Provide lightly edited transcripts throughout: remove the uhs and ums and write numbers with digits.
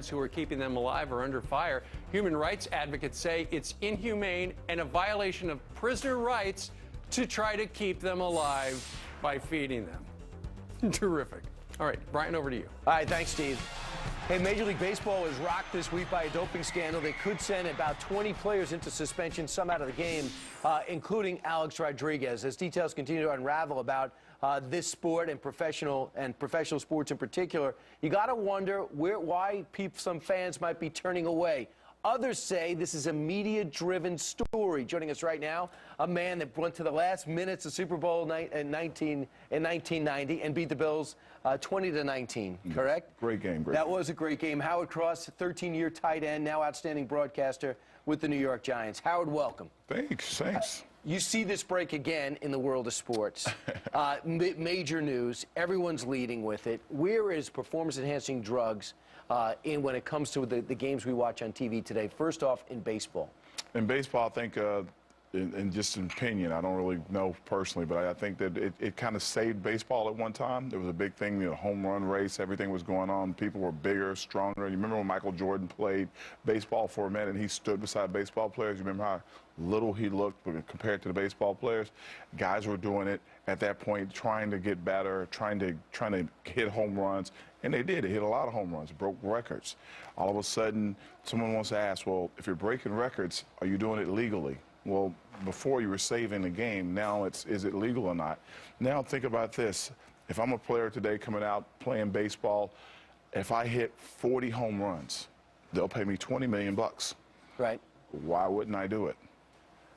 who are keeping them alive are under fire. Human rights advocates say it's inhumane and a violation of prisoner rights to try to keep them alive by feeding them. Terrific. All right, Brian, over to you. All right, thanks, Steve. Hey, Major League Baseball was rocked this week by a doping scandal that could send about 20 players into suspension, some out of the game, including Alex Rodriguez. As details continue to unravel about this sport and professional sports in particular, you got to wonder why some fans might be turning away. Others say this is a media-driven story. Joining us right now, a man that went to the last minutes of Super Bowl in 1990 and beat the Bills 20-19, correct? Great game. That was a great game. Howard Cross, 13-year tight end, now outstanding broadcaster with the New York Giants. Howard, welcome. Thanks. You see this break again in the world of sports. Major news. Everyone's leading with it. Where is performance-enhancing drugs when it comes to the games we watch on TV today? First off, in baseball. In baseball, I think, in just an opinion, I don't really know personally, but I think that it kind of saved baseball at one time. There was a big thing, home run race, everything was going on. People were bigger, stronger. You remember when Michael Jordan played baseball for a minute and he stood beside baseball players? You remember how little he looked compared to the baseball players? Guys were doing it at that point, trying to get better, trying to hit home runs. And they did. They hit a lot of home runs, broke records. All of a sudden, someone wants to ask, well, if you're breaking records, are you doing it legally? Well, before you were saving the game, now is it legal or not? Now think about this. If I'm a player today coming out playing baseball, if I hit 40 home runs, they'll pay me $20 million. Right. Why wouldn't I do it?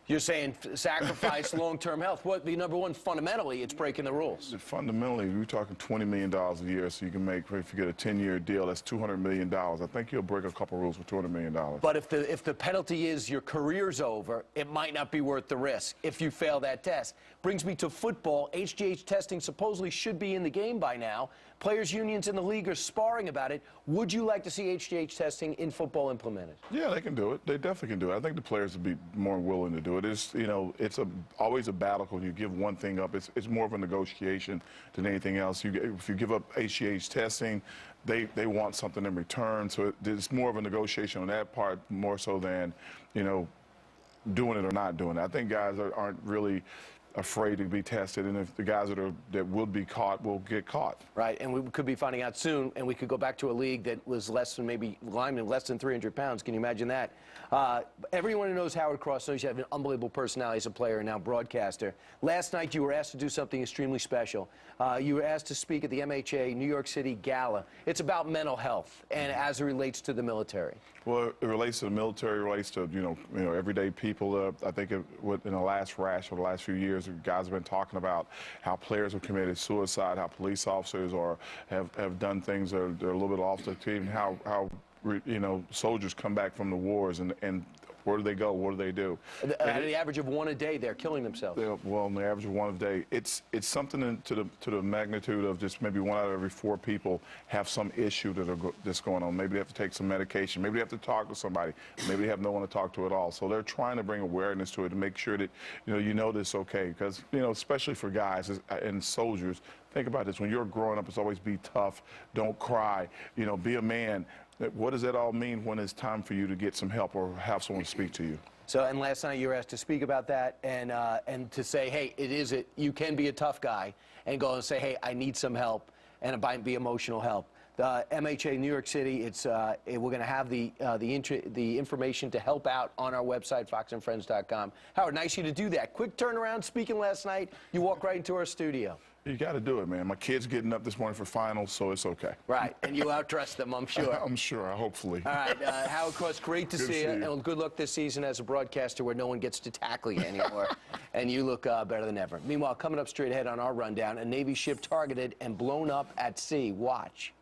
You're saying sacrifice long-term health. What, the number one, fundamentally, it's breaking the rules. Fundamentally, we're talking $20 million a year, so you can make, if you get a 10-year deal, that's $200 million. I think you'll break a couple rules for $200 million. But if the penalty is your career's over, it might not be worth the risk if you fail that test. Brings me to football. HGH testing supposedly should be in the game by now. Players' unions in the league are sparring about it. Would you like to see HGH testing in football implemented? Yeah, they can do it. They definitely can do it. I think the players would be more willing to do it. It's, it's always a battle when you give one thing up. It's more of a negotiation than anything else. If you give up HGH testing, they want something in return. So it's more of a negotiation on that part, more so than, doing it or not doing it. I think guys aren't really afraid to be tested, and if the guys that will be caught will get caught. Right, and we could be finding out soon, and we could go back to a league that was less than linemen less than 300 pounds. Can you imagine that? Everyone who knows Howard Cross knows you have an unbelievable personality as a player and now broadcaster. Last night you were asked to do something extremely special. You were asked to speak at the MHA-NYC Gala. It's about mental health and as it relates to the military. Well, it relates to the military, it relates to, everyday people. I think in the last rash of the last few years, guys have been talking about how players have committed suicide, how police officers have done things that are a little bit off the team, how soldiers come back from the wars and where do they go? What do they do? At the average of one a day, they're killing themselves. Well, on the average of one a day, it's something to the magnitude of just maybe 1 out of every 4 people have some issue that's going on. Maybe they have to take some medication. Maybe they have to talk to somebody. Maybe they have no one to talk to at all. So they're trying to bring awareness to it to make sure that this okay. Because especially for guys and soldiers, think about this. When you're growing up, it's always be tough. Don't cry. Be a man. What does that all mean when it's time for you to get some help or have someone speak to you? So, and last night you were asked to speak about that and to say, hey, you can be a tough guy and go and say, hey, I need some help, and it might be emotional help. The MHA New York City, we're going to have the information to help out on our website, foxandfriends.com. Howard, nice of you to do that. Quick turnaround, speaking last night, you walk right into our studio. You got to do it, man. My kid's getting up this morning for finals, so it's okay. Right, and you outdressed them, I'm sure. I'm sure, hopefully. All right, Howard Cross, great to see you, and good luck this season as a broadcaster where no one gets to tackle you anymore, and you look better than ever. Meanwhile, coming up straight ahead on our rundown, a Navy ship targeted and blown up at sea. Watch.